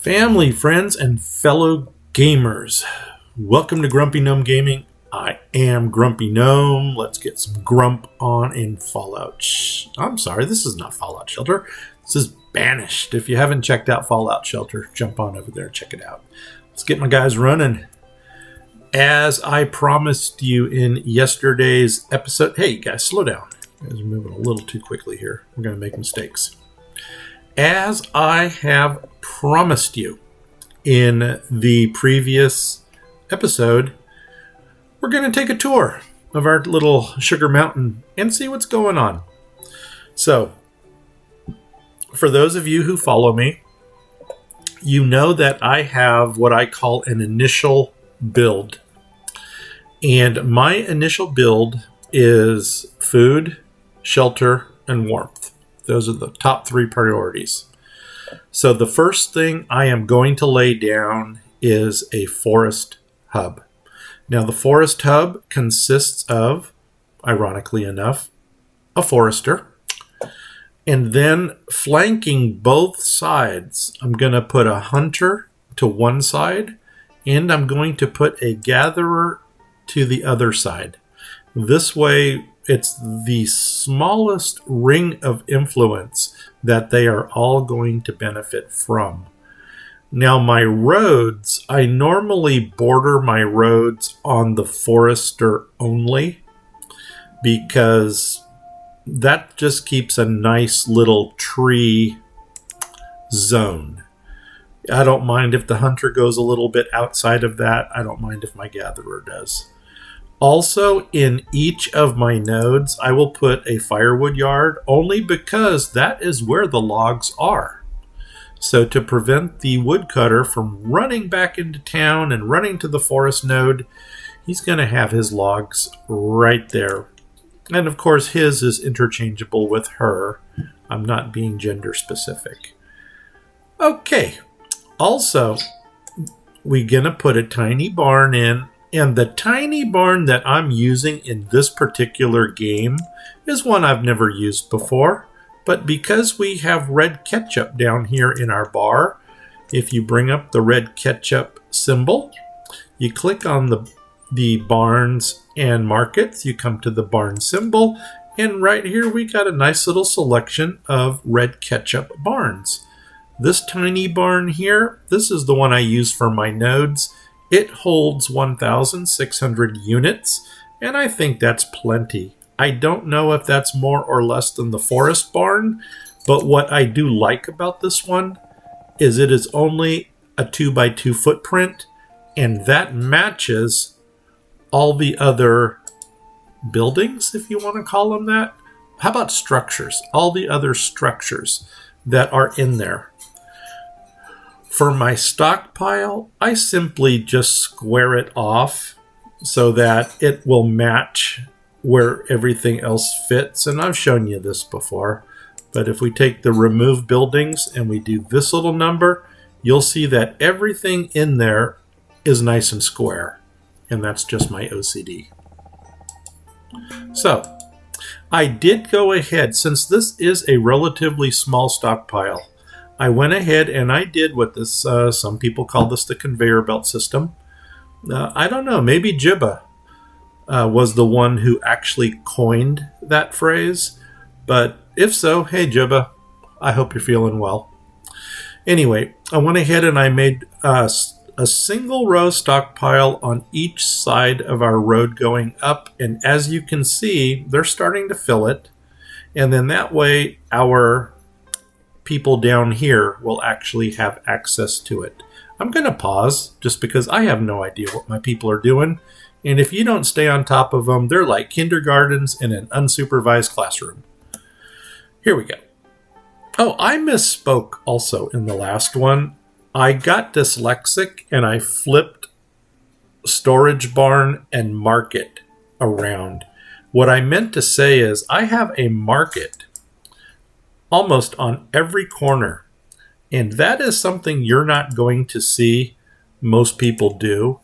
Family, friends, and fellow gamers, welcome to Grumpy Gnome Gaming. I am Grumpy Gnome. Let's get some grump on in Fallout. I'm sorry, this is not Fallout Shelter. This is Banished. If you haven't checked out Fallout Shelter, jump on over there, check it out. Let's get my guys running. As I promised you in yesterday's episode, hey guys, slow down. You guys are moving a little too quickly here. We're going to make mistakes. As I have promised you in the previous episode, we're going to take a tour of our little sugar mountain and see what's going on. So, for those of you who follow me, you know that I have what I call an initial build. And my initial build is food, shelter, and warmth. Those are the top three priorities. So the first thing I am going to lay down is a forest hub. Now the forest hub consists of, ironically enough, a forester. And then flanking both sides, I'm going to put a hunter to one side, and I'm going to put a gatherer to the other side. This way, it's the smallest ring of influence that they are all going to benefit from. Now, my roads, I normally border my roads on the forester only because that just keeps a nice little tree zone. I don't mind if the hunter goes a little bit outside of that. I don't mind if my gatherer does. Also, in each of my nodes, I will put a firewood yard only because that is where the logs are. So to prevent the woodcutter from running back into town and running to the forest node, he's going to have his logs right there. And of course, his is interchangeable with her. I'm not being gender specific. Okay. Also, we're going to put a tiny barn in. And the tiny barn that I'm using in this particular game is one I've never used before. But because we have red ketchup down here in our bar, if you bring up the red ketchup symbol, you click on the barns and markets, you come to the barn symbol, and right here we got a nice little selection of red ketchup barns. This tiny barn here, this is the one I use for my nodes. It holds 1,600 units, and I think that's plenty. I don't know if that's more or less than the forest barn, but what I do like about this one is it is only a 2x2 footprint, and that matches all the other buildings, if you want to call them that. How about structures? All the other structures that are in there. For my stockpile, I simply just square it off so that it will match where everything else fits. And I've shown you this before. But if we take the remove buildings and we do this little number, you'll see that everything in there is nice and square. And that's just my OCD. So, I did go ahead, since this is a relatively small stockpile, I went ahead and I did what this, some people call this the conveyor belt system. I don't know, maybe Jibba was the one who actually coined that phrase. But if so, hey Jibba, I hope you're feeling well. Anyway, I went ahead and I made a single row stockpile on each side of our road going up. And as you can see, they're starting to fill it. And then that way our people down here will actually have access to it. I'm going to pause just because I have no idea what my people are doing. And if you don't stay on top of them, they're like kindergartens in an unsupervised classroom. Here we go. Oh, I misspoke also in the last one. I got dyslexic and I flipped storage barn and market around. What I meant to say is I have a market almost on every corner. And that is something you're not going to see most people do.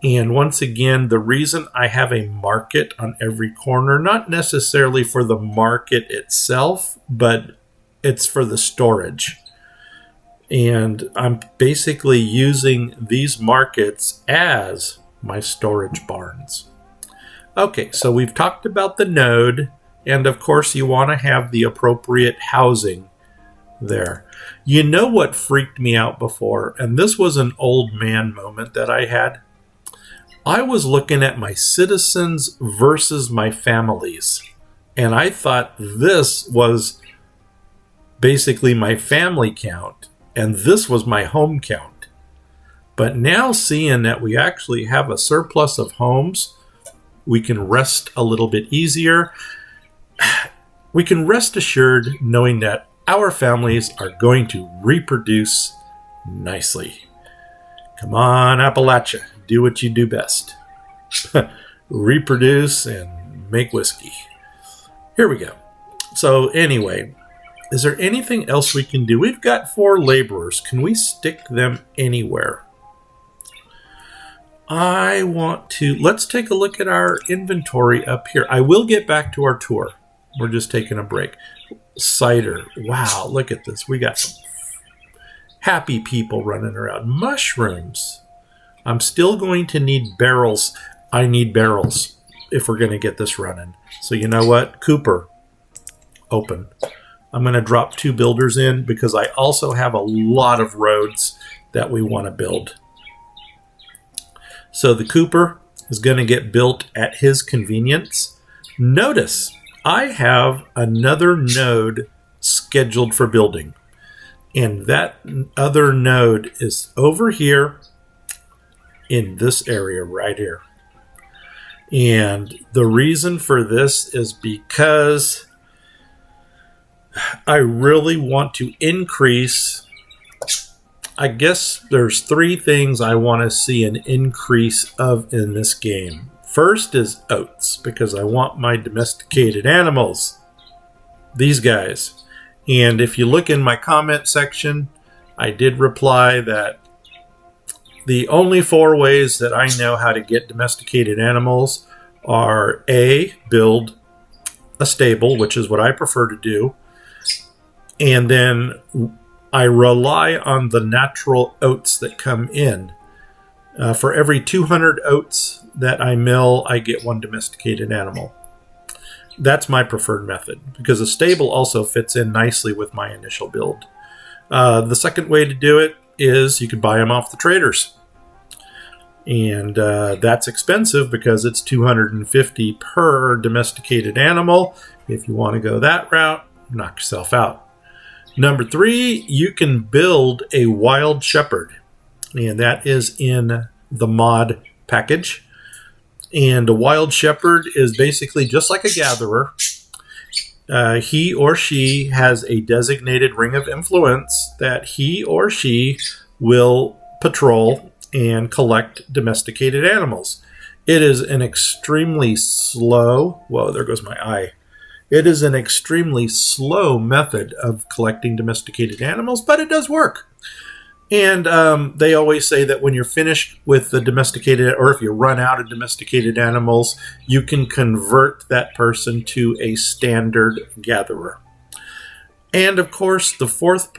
And once again, the reason I have a market on every corner, not necessarily for the market itself, but it's for the storage. And I'm basically using these markets as my storage barns. Okay, so we've talked about the node, and of course you want to have the appropriate housing there. You know what freaked me out before, and this was an old man moment that I had? I was looking at my citizens versus my families, and I thought this was basically my family count, and this was my home count. But now seeing that we actually have a surplus of homes, we can rest a little bit easier. We can rest assured knowing that our families are going to reproduce nicely. Come on, Appalachia, do what you do best. Reproduce and make whiskey. Here we go. So anyway, is there anything else we can do? We've got 4 laborers. Can we stick them anywhere? Let's take a look at our inventory up here. I will get back to our tour. We're just taking a break. Cider. Wow, look at this. We got some happy people running around. Mushrooms. I'm still going to need barrels. I need barrels if we're going to get this running. So you know what? Cooper, open. I'm going to drop 2 builders in because I also have a lot of roads that we want to build. So the Cooper is going to get built at his convenience. Notice I have another node scheduled for building. And that other node is over here in this area right here. And the reason for this is because I really want to increase. I guess there's 3 things I want to see an increase of in this game. First is oats, because I want my domesticated animals. These guys. And if you look in my comment section, I did reply that the only 4 ways that I know how to get domesticated animals are A, build a stable, which is what I prefer to do. And then I rely on the natural oats that come in. For every 200 oats that I mill, I get 1 domesticated animal. That's my preferred method, because a stable also fits in nicely with my initial build. The second way to do it is you can buy them off the traders. And that's expensive because it's $250 per domesticated animal. If you want to go that route, knock yourself out. Number 3, you can build a wild shepherd, and that is in the mod package. And a wild shepherd is basically just like a gatherer. He or she has a designated ring of influence that he or she will patrol and collect domesticated animals. It is an extremely slow, whoa, there goes my eye. It is an extremely slow method of collecting domesticated animals, but it does work. And they always say that when you're finished with the domesticated, or if you run out of domesticated animals, you can convert that person to a standard gatherer. And of course, the fourth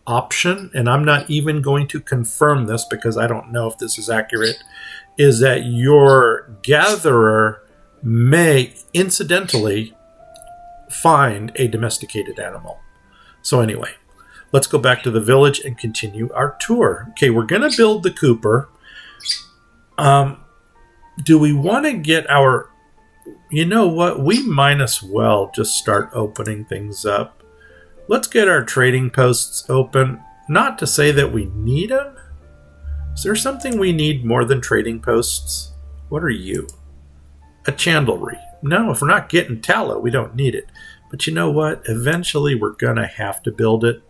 option, and I'm not even going to confirm this because I don't know if this is accurate, is that your gatherer may incidentally find a domesticated animal. So anyway, let's go back to the village and continue our tour. Okay, we're going to build the Cooper. Do we want to get our... You know what? We might as well just start opening things up. Let's get our trading posts open. Not to say that we need them. Is there something we need more than trading posts? What are you? A chandlery. No, if we're not getting tallow, we don't need it. But you know what? Eventually, we're going to have to build it.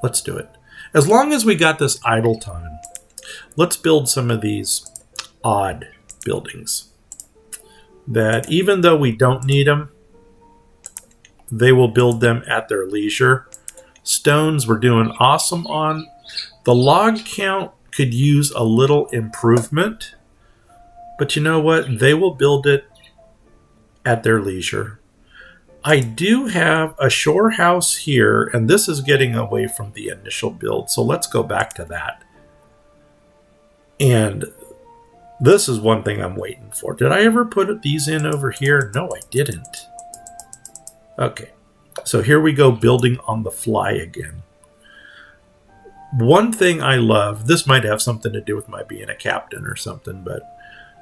Let's do it. As long as we got this idle time, let's build some of these odd buildings that even though we don't need them, they will build them at their leisure. Stones we're doing awesome on. The log count could use a little improvement. But you know what? They will build it at their leisure. I do have a shore house here, and this is getting away from the initial build, so let's go back to that. And this is one thing I'm waiting for. Did I ever put these in over here? No, I didn't. Okay, so here we go, building on the fly again. One thing I love, this might have something to do with my being a captain or something, but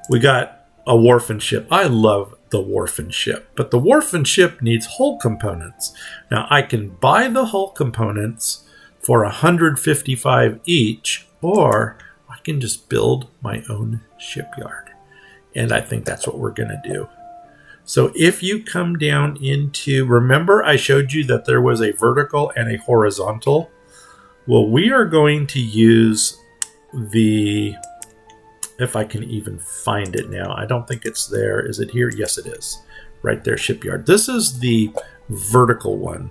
we got a wharfing ship. I love the wharfing ship, but the wharfing ship needs hull components. Now, I can buy the hull components for 155 each, or I can just build my own shipyard. And I think that's what we're going to do. So if you come down into, remember I showed you that there was a vertical and a horizontal? Well, we are going to use the, if I can even find it now. I don't think it's there. Is it here? Yes, it is. Right there, shipyard. This is the vertical one.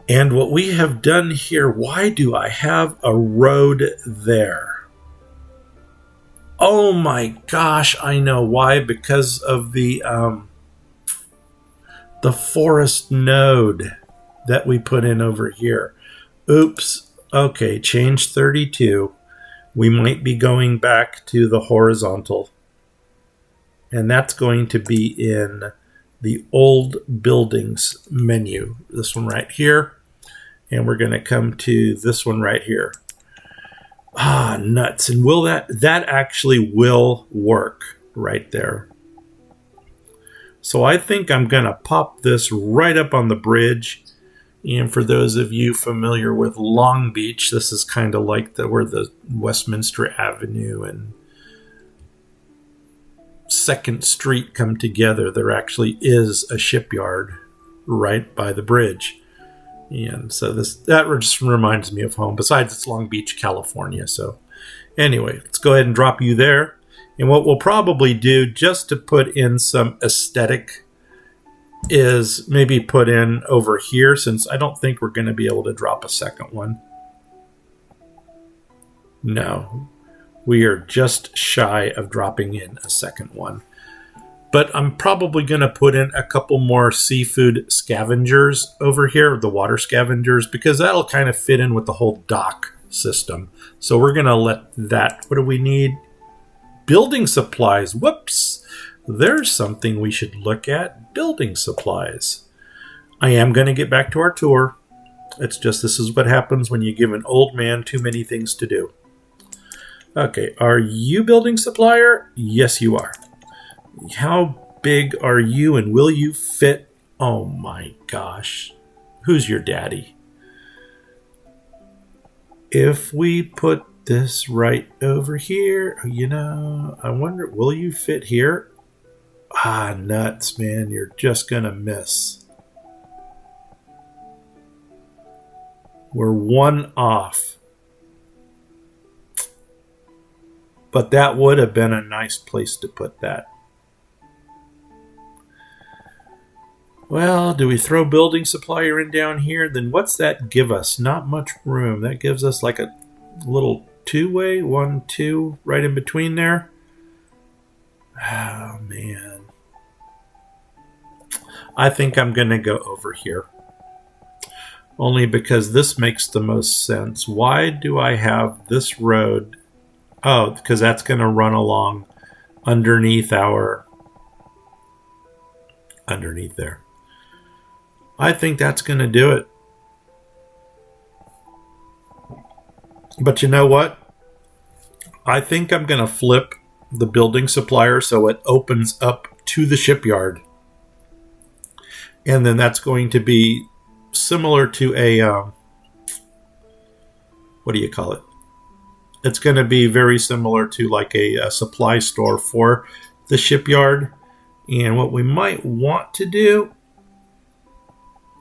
And what we have done here, why do I have a road there? Oh my gosh, I know why. Because of the forest node that we put in over here. Oops. Okay, change 32. We might be going back to the horizontal. And that's going to be in the old buildings menu. This one right here. And we're going to come to this one right here. Ah, nuts. And will that actually will work right there. So I think I'm going to pop this right up on the bridge. And for those of you familiar with Long Beach, this is kind of like where the Westminster Avenue and 2nd Street come together. There actually is a shipyard right by the bridge. And so that just reminds me of home. Besides, it's Long Beach, California. So anyway, let's go ahead and drop you there. And what we'll probably do, just to put in some aesthetic, is maybe put in over here, since I don't think we're going to be able to drop a second one. No, we are just shy of dropping in a second one. But I'm probably going to put in a couple more seafood scavengers over here, the water scavengers, because that'll kind of fit in with the whole dock system. So we're going to let that, what do we need? Building supplies. Whoops. There's something we should look at. Building supplies. I am going to get back to our tour. It's just this is what happens when you give an old man too many things to do. Okay, are you building supplier? Yes, you are. How big are you and will you fit? Oh my gosh. Who's your daddy? If we put this right over here, I wonder, will you fit here? Ah, nuts, man. You're just going to miss. We're one off. But that would have been a nice place to put that. Well, do we throw building supplier in down here? Then what's that give us? Not much room. That gives us like a little two-way, 1, 2, right in between there. Oh, man. I think I'm going to go over here. Only because this makes the most sense. Why do I have this road? Oh, because that's going to run along underneath there. I think that's going to do it. But you know what? I think I'm going to flip the building supplier so it opens up to the shipyard. And then that's going to be similar to a, what do you call it? It's going to be very similar to like a supply store for the shipyard. And what we might want to do,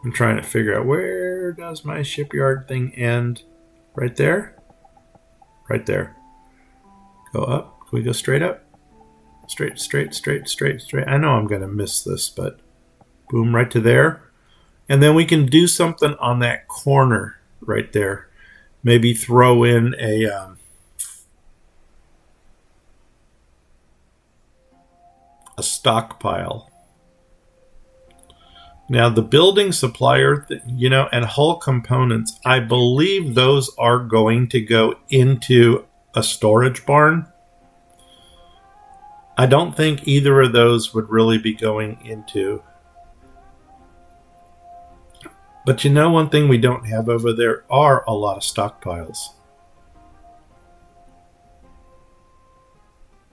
I'm trying to figure out, where does my shipyard thing end? Right there? Right there. Go up. Can we go straight up? Straight. I know I'm going to miss this, but boom, right to there. And then we can do something on that corner right there. Maybe throw in a stockpile. Now, the building supplier, and hull components, I believe those are going to go into a storage barn. I don't think either of those would really be going into. But one thing we don't have over there are a lot of stockpiles.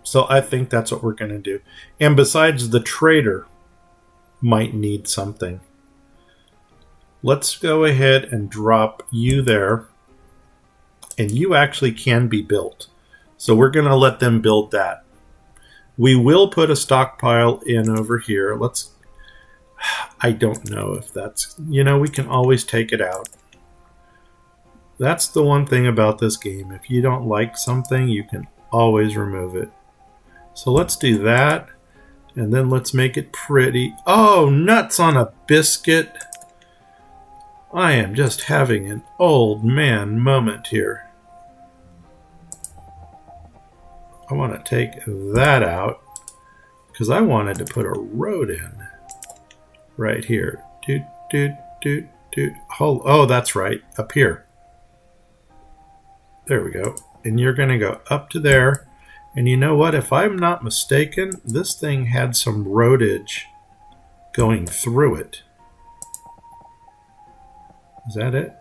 So I think that's what we're going to do. And besides, the trader might need something. Let's go ahead and drop you there. And you actually can be built. So we're going to let them build that. We will put a stockpile in over here. I don't know if that's, we can always take it out. That's the one thing about this game. If you don't like something, you can always remove it. So let's do that. And then let's make it pretty. Oh, nuts on a biscuit. I am just having an old man moment here. I want to take that out because I wanted to put a road in right here. Oh, that's right. Up here. There we go. And you're going to go up to there. And you know what? If I'm not mistaken, this thing had some roadage going through it. Is that it?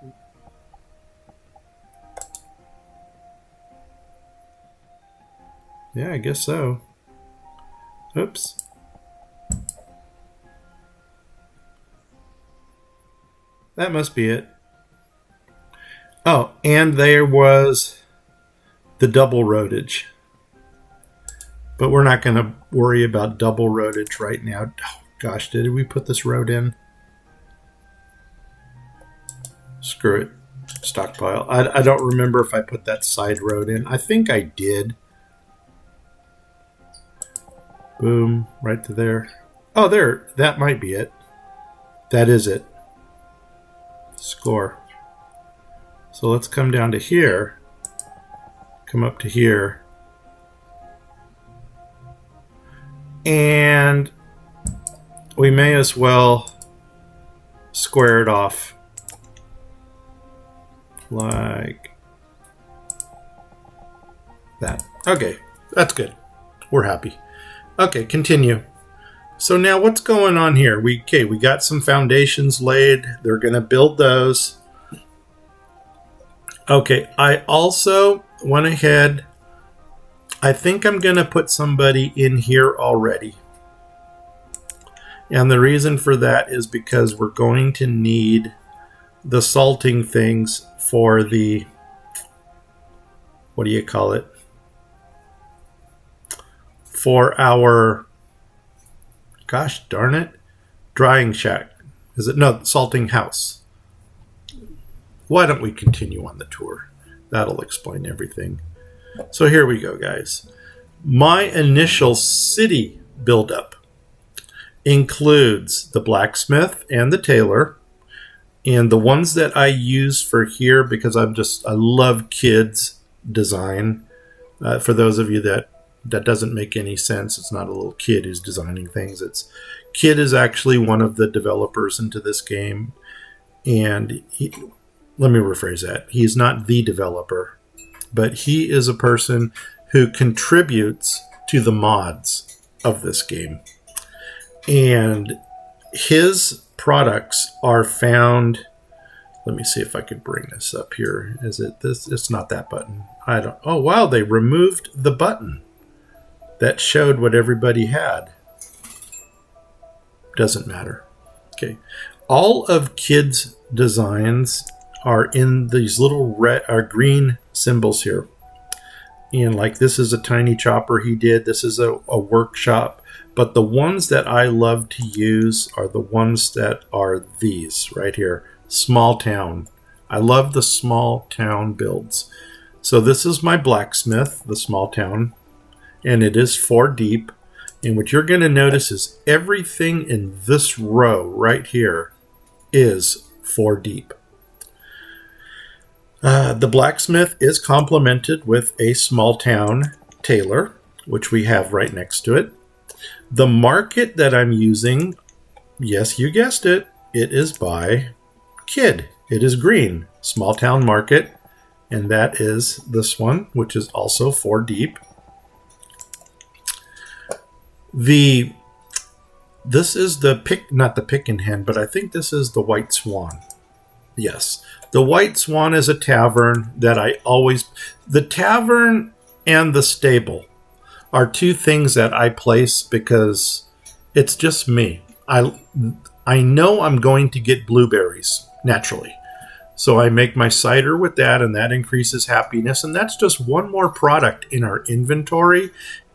Yeah, I guess so. Oops. That must be it. Oh, and there was the double roadage. But we're not going to worry about double roadage right now. Oh, gosh, did we put this road in? Screw it. Stockpile. I don't remember if I put that side road in. I think I did. Boom. Right to there. Oh, there. That might be it. That is it. Score. So let's come down to here. Come up to here. And we may as well square it off like that. Okay, that's good. We're happy. Okay, continue. So now what's going on here? We got some foundations laid. They're going to build those. Okay, I also went ahead. I think I'm going to put somebody in here already. And the reason for that is because we're going to need the salting things for the, what do you call it? For our, gosh darn it, drying shack. Is it? No, salting house. Why don't we continue on the tour? That'll explain everything. So here we go, guys. My initial city buildup includes the blacksmith and the tailor. And the ones that I use for here, because I love kids design. For those of you that doesn't make any sense, it's not a little kid who's designing things. Kid is actually one of the developers into this game. And let me rephrase that. He's not the developer, but he is a person who contributes to the mods of this game. And his products are found. Let me see if I could bring this up here. Is it this? It's not that button. Oh, wow. They removed the button that showed what everybody had. Doesn't matter. Okay. All of Kid's designs are in these little red or green symbols here. And like this is a tiny chopper he did. This is a workshop. But the ones that I love to use are the ones that are these right here. Small town. I love the small town builds. So this is my blacksmith, the small town. And it is 4 deep. And what you're going to notice is everything in this row right here is 4 deep. The blacksmith is complemented with a small town tailor, which we have right next to it. The market that I'm using, yes, you guessed it, it is by Kid. It is green. Small Town Market. And that is this one, which is also 4 deep. This is not the Pick and Hen, but I think this is the White Swan. Yes. The White Swan is a tavern that the tavern and the stable are 2 things that I place because it's just me. I know I'm going to get blueberries naturally. So I make my cider with that, and that increases happiness. And that's just one more product in our inventory.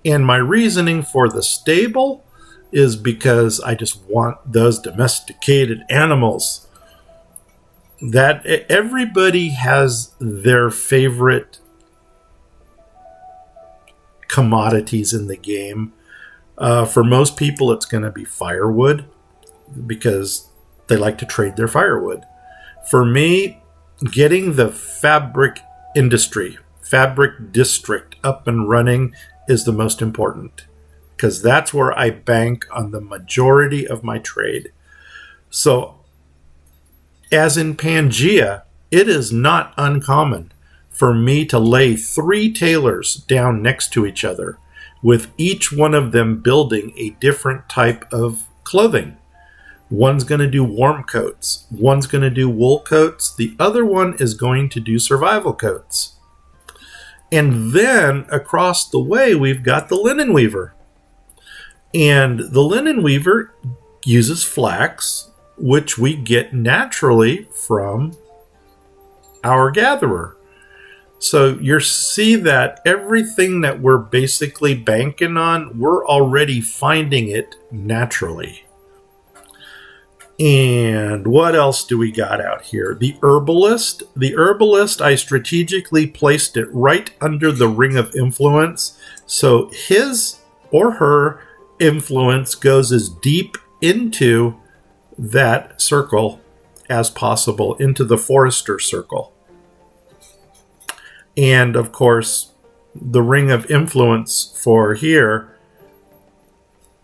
And my reasoning for the stable is because I just want those domesticated animals. That everybody has their favorite commodities in the game. For most people, it's going to be firewood because they like to trade their firewood. For me, getting the fabric district up and running is the most important because that's where I bank on the majority of my trade. So, as in Pangea, it is not uncommon for me to lay 3 tailors down next to each other, with each one of them building a different type of clothing. One's going to do warm coats. One's going to do wool coats. The other one is going to do survival coats. And then across the way, we've got the linen weaver. And the linen weaver uses flax, which we get naturally from our gatherer. So you see that everything that we're basically banking on, we're already finding it naturally. And what else do we got out here? The herbalist. The herbalist, I strategically placed it right under the ring of influence. So his or her influence goes as deep into that circle as possible, into the forester circle. And of course, the ring of influence for here,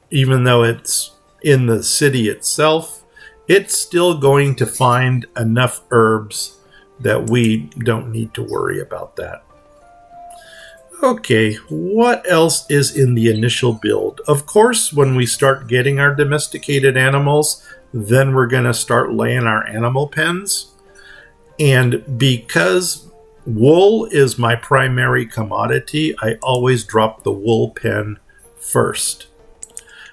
even though it's in the city itself, it's still going to find enough herbs that we don't need to worry about that. Okay, what else is in the initial build? Of course, when we start getting our domesticated animals, then we're going to start laying our animal pens. And because wool is my primary commodity, I always drop the wool pen first.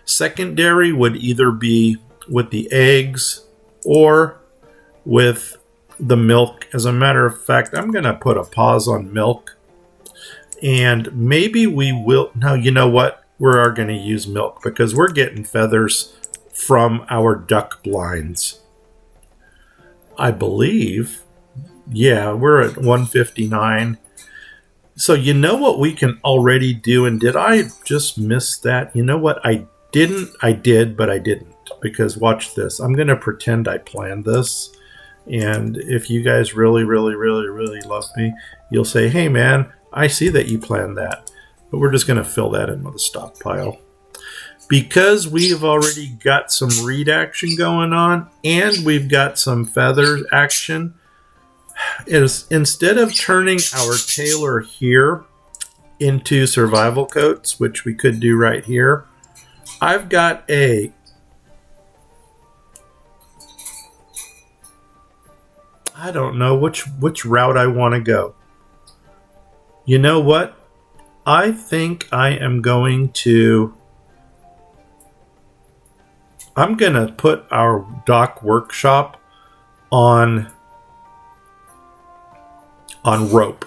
Secondary would either be with the eggs or with the milk. As a matter of fact, I'm going to put a pause on milk. And maybe we will. Now, you know what? We are going to use milk because we're getting feathers from our duck blinds. I believe. Yeah, we're at 159. So you know what we can already do? And did I just miss that? You know what? I didn't. I did, but I didn't. Because watch this. I'm going to pretend I planned this. And if you guys really, really, really, really love me, you'll say, hey, man, I see that you planned that. But we're just going to fill that in with a stockpile. Because we've already got some reed action going on and we've got some feather action, instead of turning our Tailor here into survival coats, which we could do right here, I've got I don't know which route I want to go. You know what? I think I'm going to put our dock workshop on rope.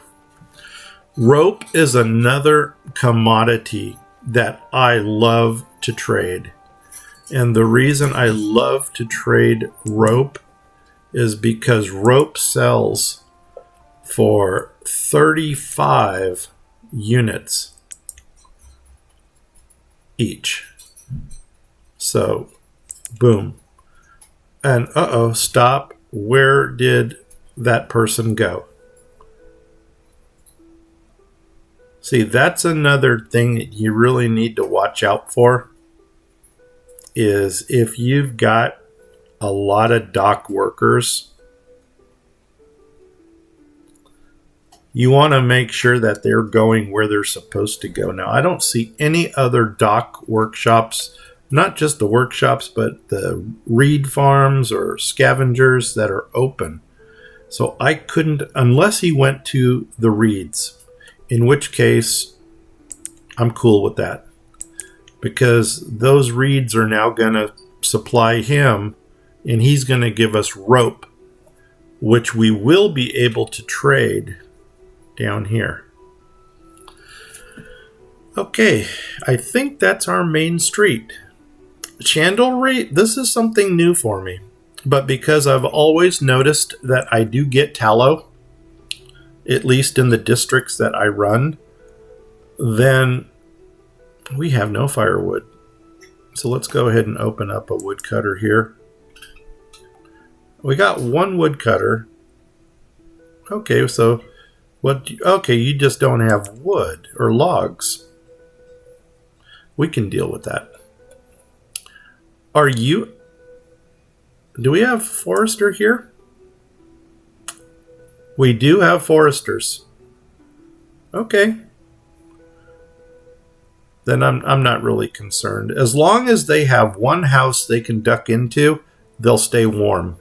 Rope is another commodity that I love to trade. And the reason I love to trade rope is because rope sells for 35 units each. So, boom. And stop. Where did that person go? See, that's another thing that you really need to watch out for, is if you've got a lot of dock workers. You want to make sure that they're going where they're supposed to go. Now, I don't see any other dock workshops, not just the workshops, but the reed farms or scavengers that are open. So I couldn't, unless he went to the reeds, in which case I'm cool with that. Because those reeds are now going to supply him, and he's going to give us rope, which we will be able to trade down here. Okay, I think that's our main street. Chandlery, this is something new for me. But because I've always noticed that I do get tallow, at least in the districts that I run, then we have no firewood. So let's go ahead and open up a woodcutter here. We got one woodcutter. Okay, so okay, you just don't have wood or logs. We can deal with that. Do we have forester here? We do have foresters. Okay. Then I'm not really concerned. As long as they have one house they can duck into, they'll stay warm.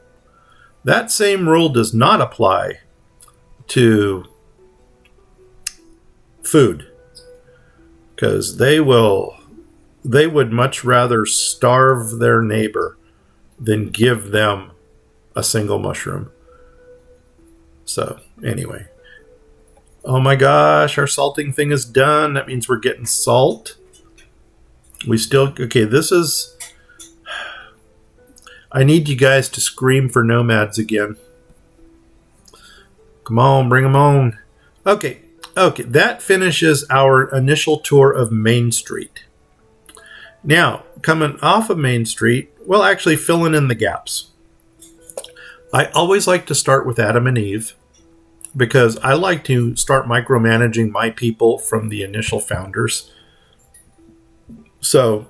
That same rule does not apply to food, because they would much rather starve their neighbor than give them a single mushroom. So anyway, oh my gosh, our salting thing is done. That means we're getting salt. Okay, this is, I need you guys to scream for nomads again. Come on, bring them on. Okay, that finishes our initial tour of Main Street. Now, coming off of Main Street, well, actually filling in the gaps. I always like to start with Adam and Eve, because I like to start micromanaging my people from the initial founders. So,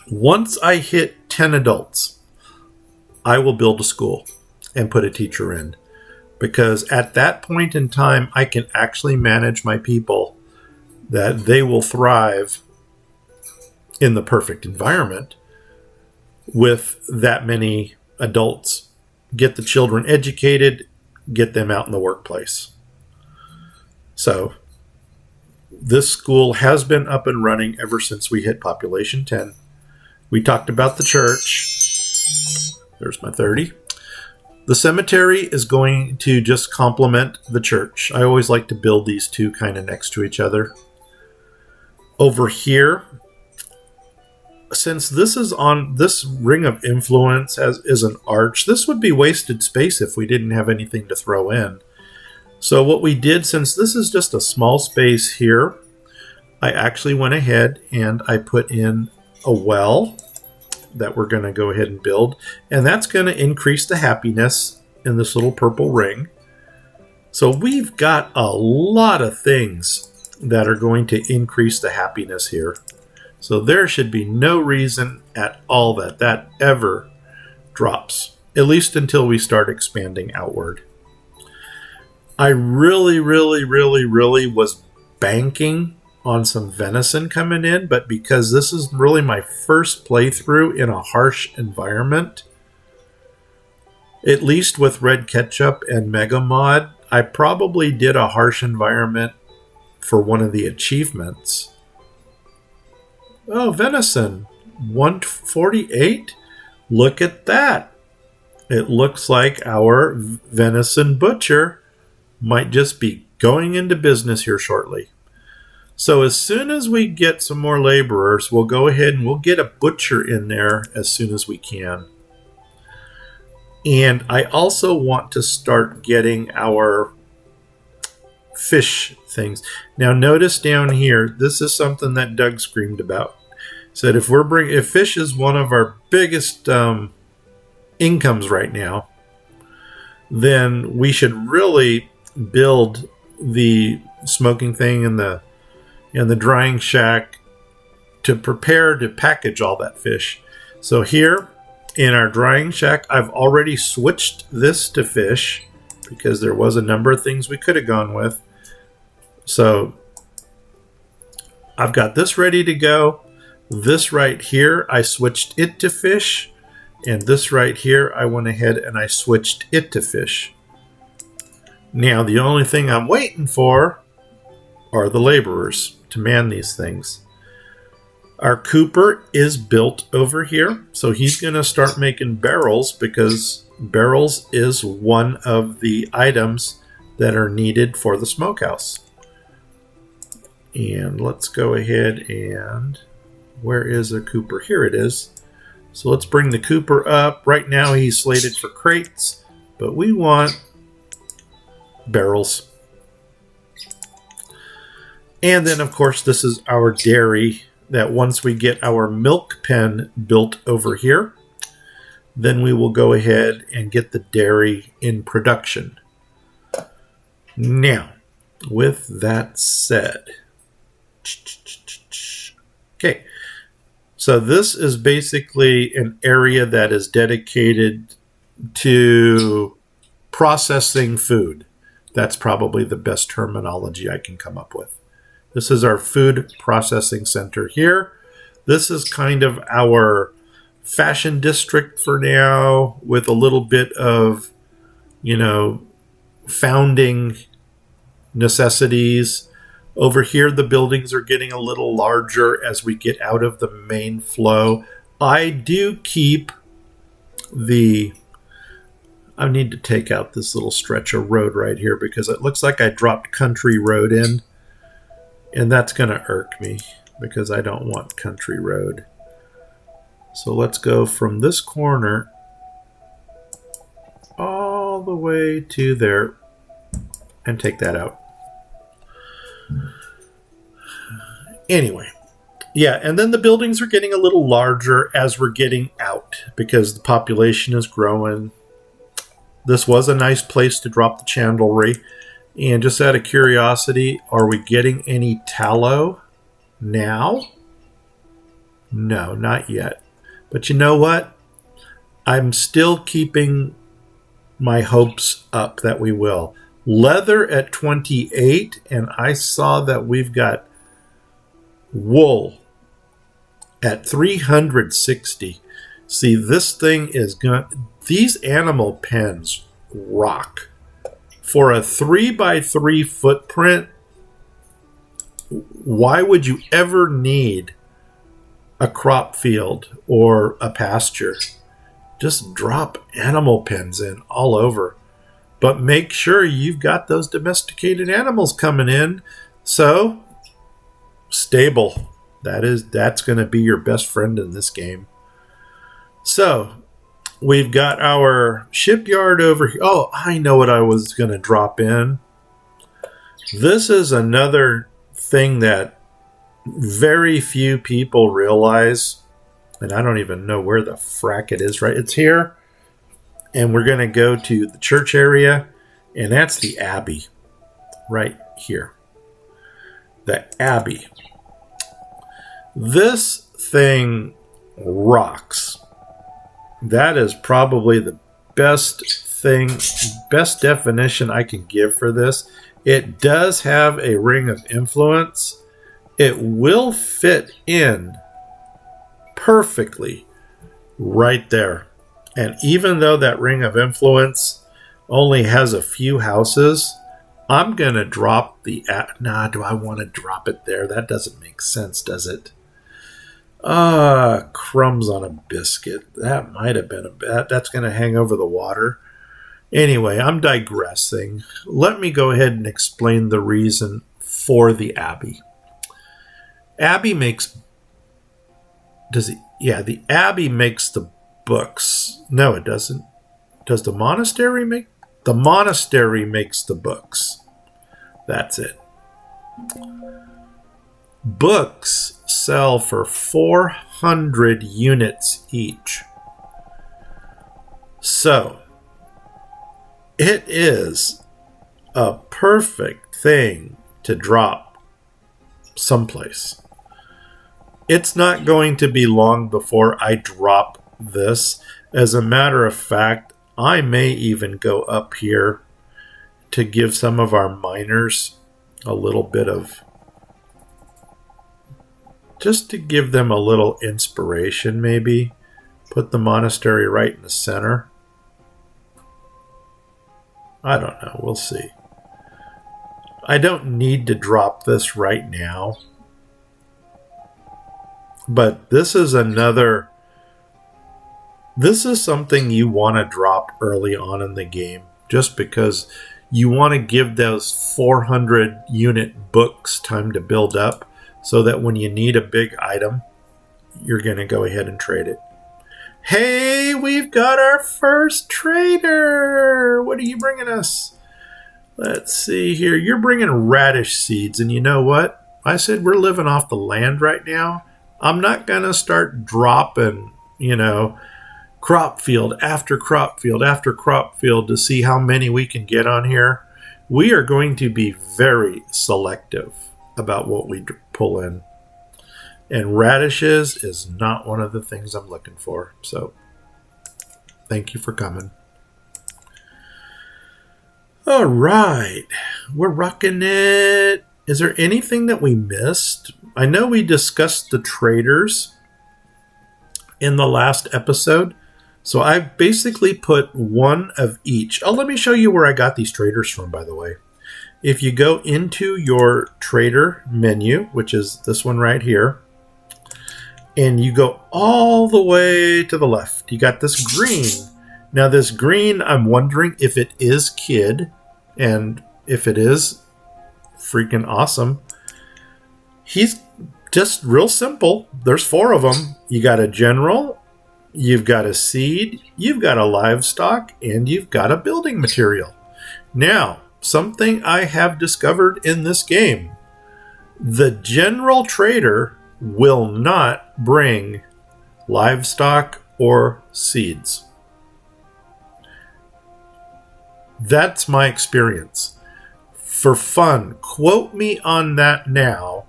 once I hit 10 adults, I will build a school and put a teacher in. Because at that point in time, I can actually manage my people that they will thrive in the perfect environment with that many adults. Get the children educated, get them out in the workplace. So this school has been up and running ever since we hit population 10. We talked about the church. There's my 30. The cemetery is going to just complement the church. I always like to build these two kind of next to each other. Over here, since this is on this ring of influence is an arch, this would be wasted space if we didn't have anything to throw in. So what we did, since this is just a small space here, I actually went ahead and I put in a well that we're going to go ahead and build, and that's going to increase the happiness in this little purple ring. So we've got a lot of things that are going to increase the happiness here. So there should be no reason at all that ever drops, at least until we start expanding outward. I really was banking on some venison coming in, but because this is really my first playthrough in a harsh environment, at least with Red Ketchup and Mega Mod, I probably did a harsh environment for one of the achievements. Oh, venison, 148? Look at that. It looks like our venison butcher might just be going into business here shortly. So as soon as we get some more laborers, we'll go ahead and we'll get a butcher in there as soon as we can. And I also want to start getting our fish things. Now notice down here, this is something that Doug screamed about. Said if fish is one of our biggest incomes right now, then we should really build the smoking thing and the drying shack to prepare to package all that fish. So here In our drying shack, I've already switched this to fish because there was a number of things we could have gone with. So I've got this ready to go. This right here, I switched it to fish. And this right here, I went ahead and I switched it to fish. Now, the only thing I'm waiting for are the laborers to man these things. Our cooper is built over here, so he's going to start making barrels because barrels is one of the items that are needed for the smokehouse. And let's go ahead and... where is the cooper? Here it is. So let's bring the cooper up. Right now he's slated for crates, but we want barrels. And then, of course, this is our dairy that once we get our milk pen built over here, then we will go ahead and get the dairy in production. Now, with that said, okay, so this is basically an area that is dedicated to processing food. That's probably the best terminology I can come up with. This is our food processing center here. This is kind of our fashion district for now, with a little bit of, founding necessities. Over here, the buildings are getting a little larger as we get out of the main flow. I do keep I need to take out this little stretch of road right here because it looks like I dropped country road in. And that's going to irk me because I don't want country road. So let's go from this corner all the way to there and take that out. Anyway, yeah, and then the buildings are getting a little larger as we're getting out because the population is growing. This was a nice place to drop the chandlery. And just out of curiosity, are we getting any tallow now? No, not yet. But you know what? I'm still keeping my hopes up that we will. Leather at 28, and I saw that we've got wool at 360. See, this thing is going. These animal pens rock. For a 3x3 footprint, why would you ever need a crop field or a pasture? Just drop animal pens in all over. But make sure you've got those domesticated animals coming in. So, stable. That's going to be your best friend in this game. So, we've got our shipyard over here. Oh, I know what I was going to drop in. This is another thing that very few people realize. And I don't even know where the frack it is, right? It's here. And we're going to go to the church area. And that's the Abbey right here. The Abbey. This thing rocks. That is probably the best definition I can give for this. It does have a ring of influence. It will fit in perfectly right there. And even though that ring of influence only has a few houses, I'm going to drop do I want to drop it there? That doesn't make sense, does it? Crumbs on a biscuit. That might have been that's going to hang over the water. Anyway, I'm digressing. Let me go ahead and explain the reason for the Abbey. The Abbey makes the books. No, it doesn't. Does the monastery make? The monastery makes the books. That's it. Books sell for 400 units each. So, it is a perfect thing to drop someplace. It's not going to be long before I drop this. As a matter of fact, I may even go up here to give some of our miners a little bit of, just to give them a little inspiration maybe. Put the monastery right in the center. I don't know. We'll see. I don't need to drop this right now. But this is another... This is something you want to drop early on in the game. Just because you want to give those 400 unit books time to build up. So that when you need a big item, you're going to go ahead and trade it. Hey, we've got our first trader. What are you bringing us? Let's see here. You're bringing radish seeds. And you know what? I said we're living off the land right now. I'm not going to start dropping, crop field after crop field after crop field to see how many we can get on here. We are going to be very selective about what we pull in. And radishes is not one of the things I'm looking for. So, thank you for coming. All right. We're rocking it. Is there anything that we missed? I know we discussed the traders in the last episode. So, I've basically put one of each. Oh, let me show you where I got these traders from, by the way. If you go into your trader menu, which is this one right here, and you go all the way to the left, you got this green. Now this green, I'm wondering if it is kid, and if it is, freaking awesome. He's just real simple. There's 4 of them. You got a general, you've got a seed, you've got a livestock, and you've got a building material. Now, something I have discovered in this game. The general trader will not bring livestock or seeds. That's my experience. For fun, quote me on that now,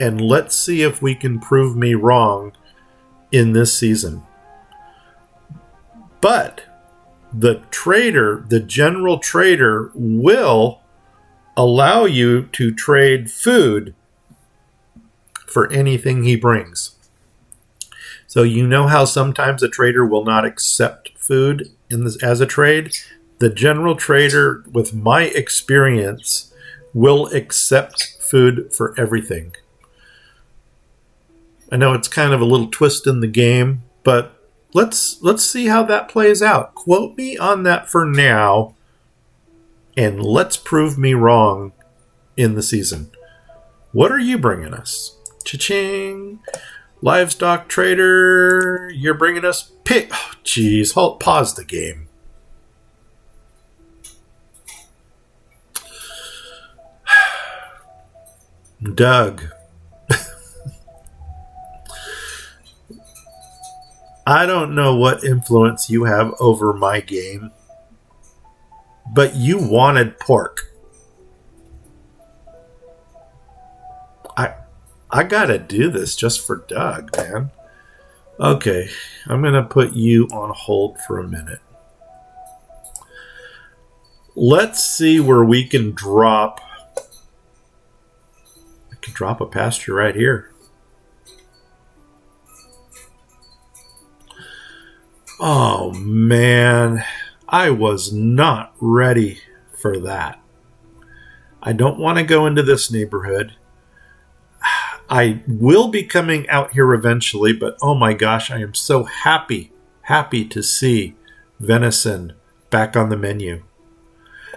and let's see if we can prove me wrong in this season. But the trader, the general trader, will allow you to trade food for anything he brings. So you know how sometimes a trader will not accept food as a trade? The general trader, with my experience, will accept food for everything. I know it's kind of a little twist in the game, but let's see how that plays out. Quote me on that for now, and let's prove me wrong in the season. What are you bringing us? Cha-ching. Livestock trader, you're bringing us pig. Oh, geez. Pause the game. Doug. I don't know what influence you have over my game, but you wanted pork. I gotta do this just for Doug, man. Okay, I'm gonna put you on hold for a minute. Let's see where we can drop. I can drop a pasture right here. Oh man, I was not ready for that. I don't want to go into this neighborhood. I will be coming out here eventually, but oh my gosh, I am so happy to see venison back on the menu.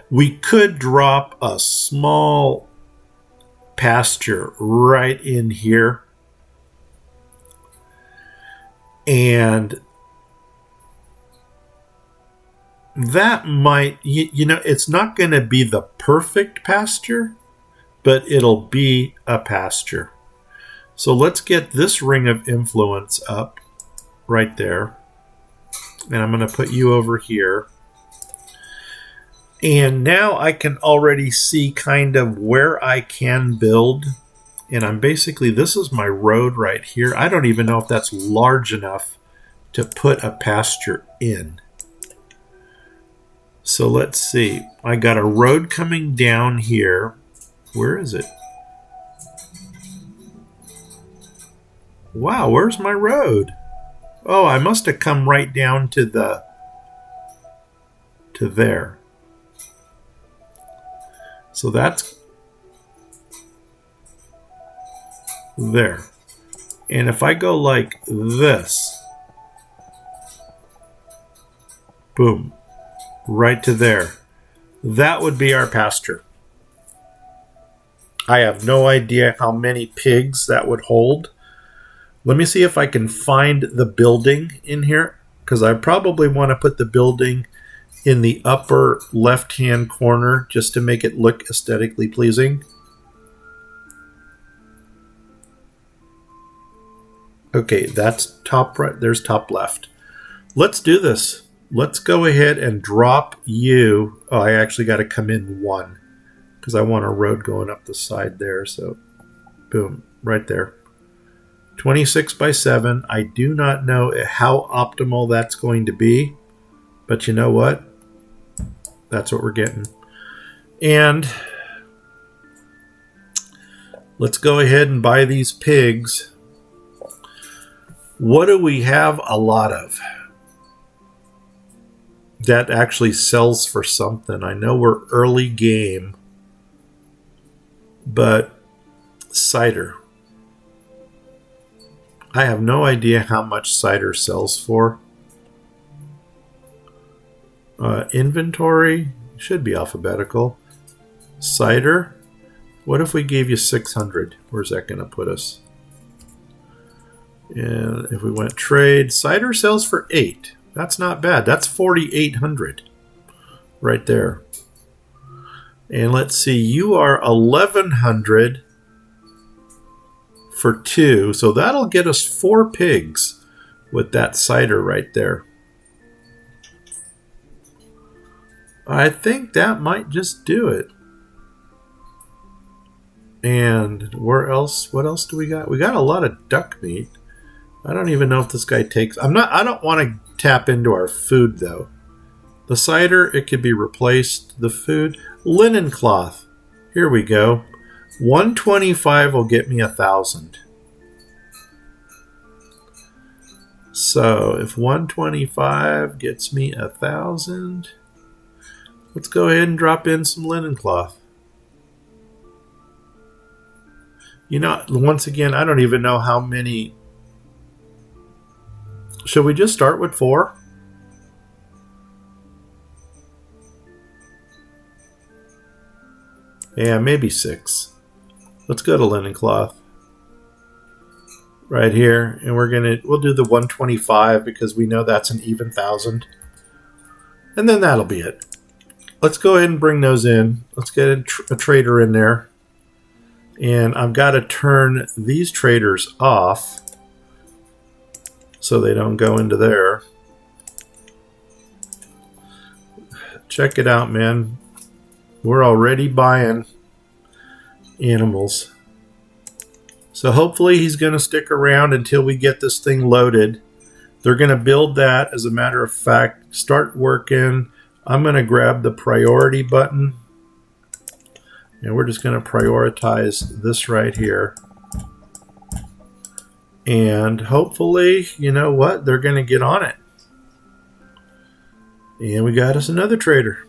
We could drop a small pasture right in here, and that might, it's not going to be the perfect pasture, but it'll be a pasture. So let's get this ring of influence up right there. And I'm going to put you over here. And now I can already see kind of where I can build. And I'm basically, this is my road right here. I don't even know if that's large enough to put a pasture in. So let's see. I got a road coming down here. Where is it? Wow, where's my road? Oh, I must have come right down to there. So that's there. And if I go like this, boom, right to there, that would be our pasture. I have no idea how many pigs that would hold. Let me see if I can find the building in here, because I probably want to put the building in the upper left-hand corner just to make it look aesthetically pleasing. Okay, that's top right. There's top left. Let's do this. Let's go ahead and drop you. Oh, I actually got to come in one because I want a road going up the side there. So, boom, right there. 26 by 7. I do not know how optimal that's going to be, but you know what? That's what we're getting. And let's go ahead and buy these pigs. What do we have a lot of that actually sells for something? I know we're early game, but cider. I have no idea how much cider sells for. Inventory should be alphabetical. Cider. What if we gave you 600? Where's that going to put us? And if we went trade, cider sells for 8. That's not bad. That's 4,800 right there. And let's see, you are 1,100 for 2. So that'll get us 4 pigs with that cider right there. I think that might just do it. And where else? What else do we got? We got a lot of duck meat. I don't even know if this guy takes... I don't want to tap into our food, though. The cider, it could be replaced. The food, linen cloth. Here we go. 125 will get me 1,000. So if 125 gets me 1,000, let's go ahead and drop in some linen cloth. You know, once again, I don't even know how many... Should we just start with 4? Yeah, maybe 6. Let's go to linen cloth. Right here. And we'll do the 125 because we know that's an even 1,000. And then that'll be it. Let's go ahead and bring those in. Let's get a trader in there. And I've got to turn these traders off so they don't go into there. Check it out, man. We're already buying animals. So hopefully he's going to stick around until we get this thing loaded. They're going to build that. As a matter of fact, start working. I'm going to grab the priority button. And we're just going to prioritize this right here. And hopefully, you know what? They're going to get on it. And we got us another trader.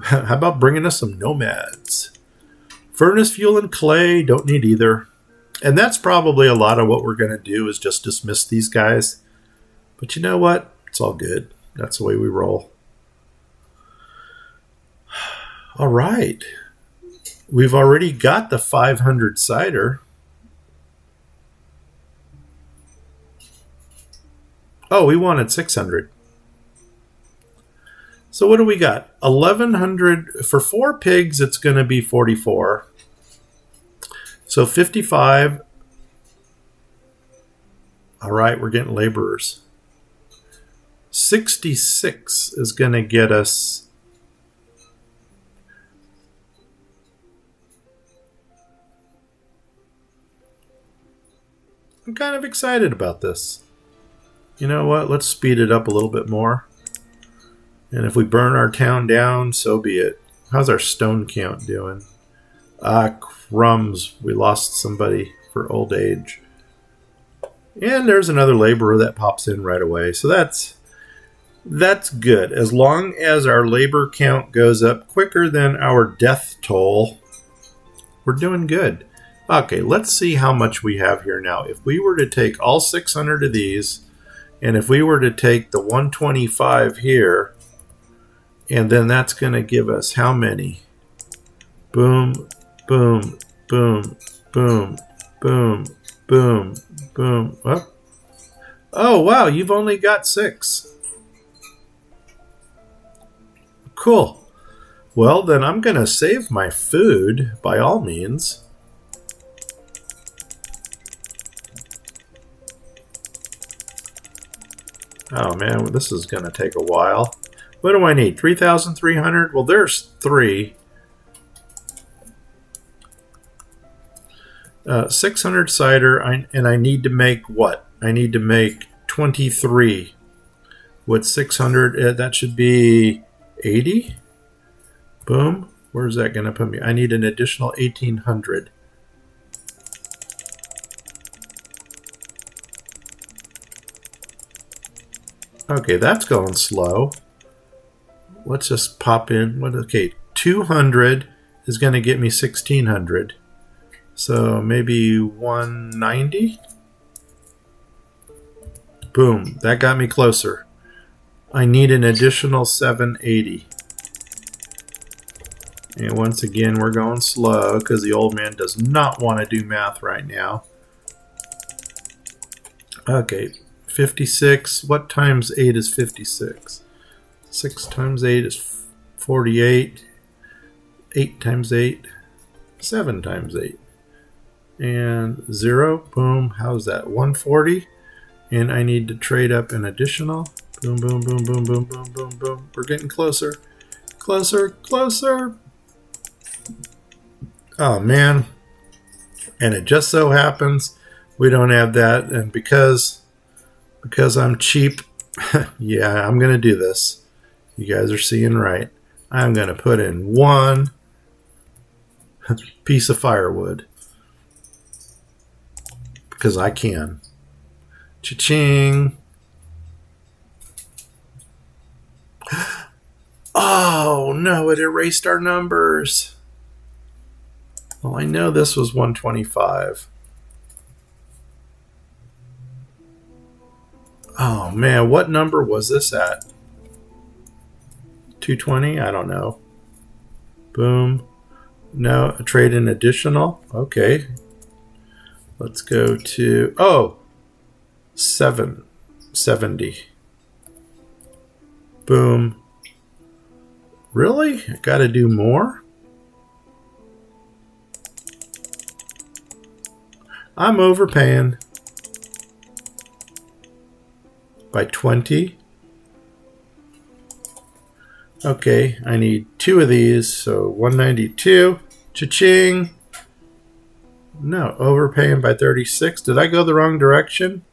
How about bringing us some nomads? Furnace, fuel, and clay. Don't need either. And that's probably a lot of what we're going to do is just dismiss these guys. But you know what? It's all good. That's the way we roll. All right. We've already got the 500 cider. Oh, we wanted 600. So what do we got? 1,100. For 4 pigs, it's going to be 44. So 55. All right, we're getting laborers. 66 is going to get us... I'm kind of excited about this. You know what? Let's speed it up a little bit more. And if we burn our town down, so be it. How's our stone count doing? Ah, crumbs. We lost somebody for old age. And there's another laborer that pops in right away. So that's good. As long as our labor count goes up quicker than our death toll, we're doing good. Okay, let's see how much we have here now. If we were to take all 600 of these, and if we were to take the 125 here, and then that's going to give us how many? Boom, boom, boom, boom, boom, boom, boom. Oh, wow, you've only got 6. Cool. Well, then I'm going to save my food by all means. Oh, man, this is going to take a while. What do I need? 3,300? Well, there's 3. 600 cider, and I need to make what? I need to make 23. With 600, that should be 80? Boom. Where's that going to put me? I need an additional 1,800. Okay, that's going slow. Let's just pop in. Okay, 200 is going to get me 1,600. So maybe 190? Boom, that got me closer. I need an additional 780. And once again, we're going slow because the old man does not want to do math right now. Okay, 56. What times 8 is 56? 6 times 8 is 48. 8 times 8, 7 times 8. And 0. Boom. How's that? 140. And I need to trade up an additional. Boom, boom, boom, boom, boom, boom, boom, boom. We're getting closer. Closer, closer. Oh, man. And it just so happens we don't have that. And because I'm cheap, yeah, I'm going to do this. You guys are seeing right. I'm going to put in 1 piece of firewood. Because I can. Cha-ching. Oh, no, it erased our numbers. Well, I know this was 125. Oh, man, what number was this at? 220? I don't know. Boom. No, a trade in additional. Okay. Let's go to, 770. Boom. Really? I got to do more? I'm overpaying by 20. Okay, I need 2 of these, so 192. Cha-ching. No, overpaying by 36. Did I go the wrong direction?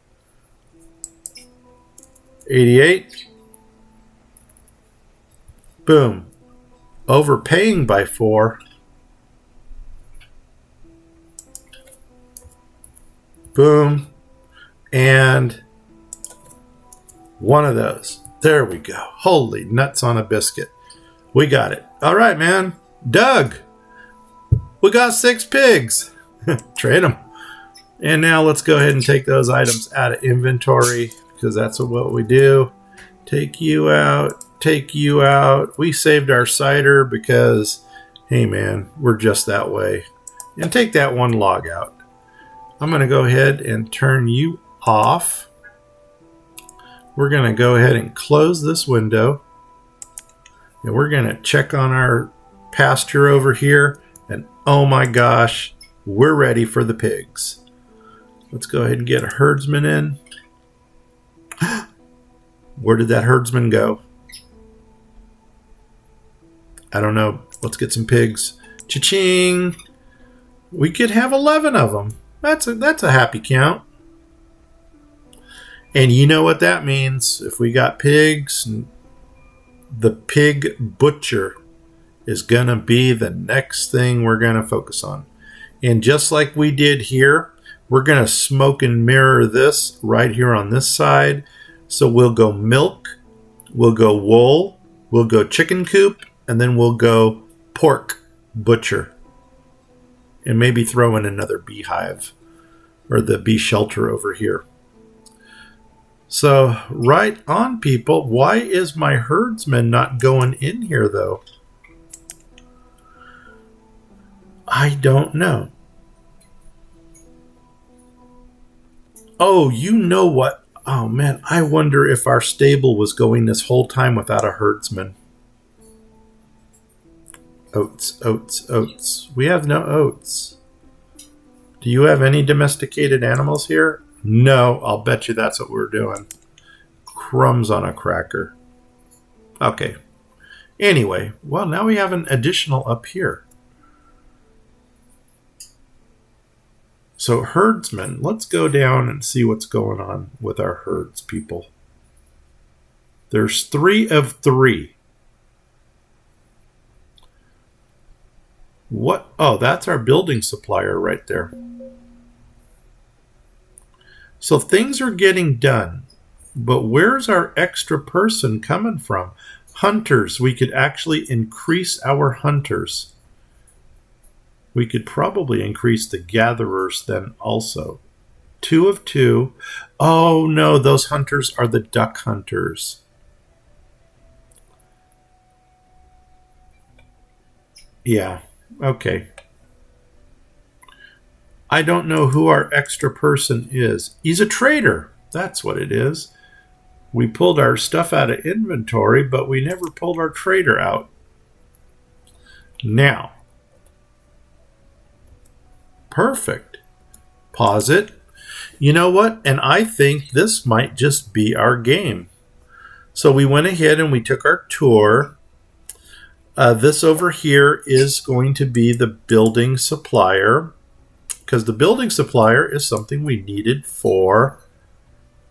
88. Boom. Overpaying by 4. Boom. And 1 of those. There we go. Holy nuts on a biscuit. We got it. All right, man. Doug, we got 6 pigs. Trade them. And now let's go ahead and take those items out of inventory because that's what we do. Take you out. Take you out. We saved our cider because, hey, man, we're just that way. And take that 1 log out. I'm going to go ahead and turn you off. We're going to go ahead and close this window. And we're going to check on our pasture over here. And oh my gosh, we're ready for the pigs. Let's go ahead and get a herdsman in. Where did that herdsman go? I don't know. Let's get some pigs. Cha-ching! We could have 11 of them. That's a happy count. And you know what that means. If we got pigs, the pig butcher is going to be the next thing we're going to focus on. And just like we did here, we're going to smoke and mirror this right here on this side. So we'll go milk, we'll go wool, we'll go chicken coop, and then we'll go pork butcher. And maybe throw in another beehive or the bee shelter over here. So, right on, people. Why is my herdsman not going in here, though? I don't know. Oh, you know what? Oh, man, I wonder if our stable was going this whole time without a herdsman. Oats, oats, oats. We have no oats. Do you have any domesticated animals here? No, I'll bet you that's what we're doing. Crumbs on a cracker. Okay. Anyway, well, now we have an additional up here. So herdsmen, let's go down and see what's going on with our herds, people. There's 3 of 3. What? Oh, that's our building supplier right there. So things are getting done, but where's our extra person coming from? Hunters. We could actually increase our hunters. We could probably increase the gatherers then also. 2 of 2. Oh no, those hunters are the duck hunters. Yeah, okay. I don't know who our extra person is. He's a trader. That's what it is. We pulled our stuff out of inventory, but we never pulled our trader out. Now. Perfect. Pause it. You know what? And I think this might just be our game. So we went ahead and we took our tour. This over here is going to be the building supplier. Because the building supplier is something we needed for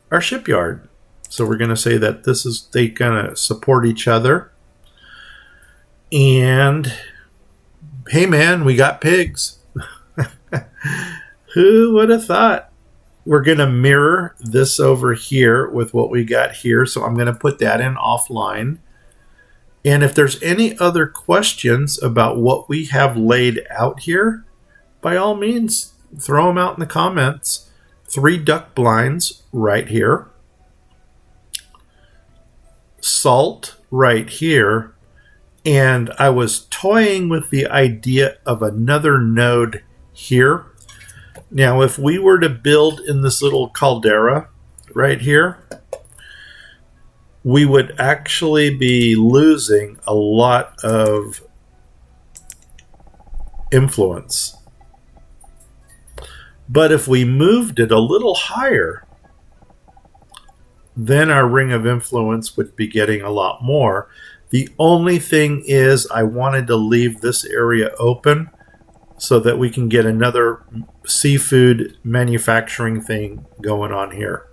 our shipyard. So we're going to say that this is, they kind of support each other. And hey man, we got pigs. Who would have thought? We're going to mirror this over here with what we got here. So I'm going to put that in offline. And if there's any other questions about what we have laid out here, by all means, throw them out in the comments. 3 duck blinds right here. Salt right here. And I was toying with the idea of another node here. Now, if we were to build in this little caldera right here, we would actually be losing a lot of influence. But if we moved it a little higher, then our ring of influence would be getting a lot more. The only thing is I wanted to leave this area open so that we can get another seafood manufacturing thing going on here.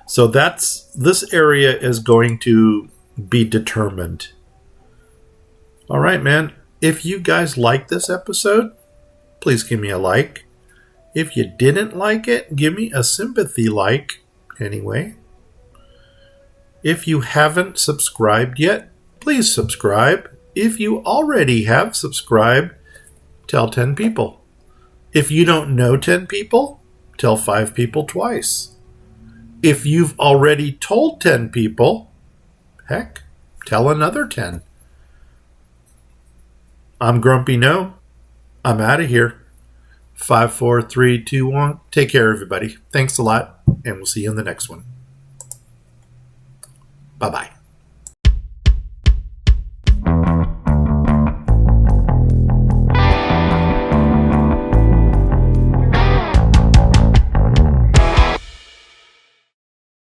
So this area is going to be determined. All right, man. If you guys like this episode, please give me a like. If you didn't like it, give me a sympathy like anyway. If you haven't subscribed yet, please subscribe. If you already have subscribed, tell 10 people. If you don't know 10 people, tell 5 people twice. If you've already told 10 people, heck, tell another 10. I'm Grumpy Gnome. I'm out of here. 5, 4, 3, 2, 1. Take care, everybody. Thanks a lot, and we'll see you in the next one. Bye-bye.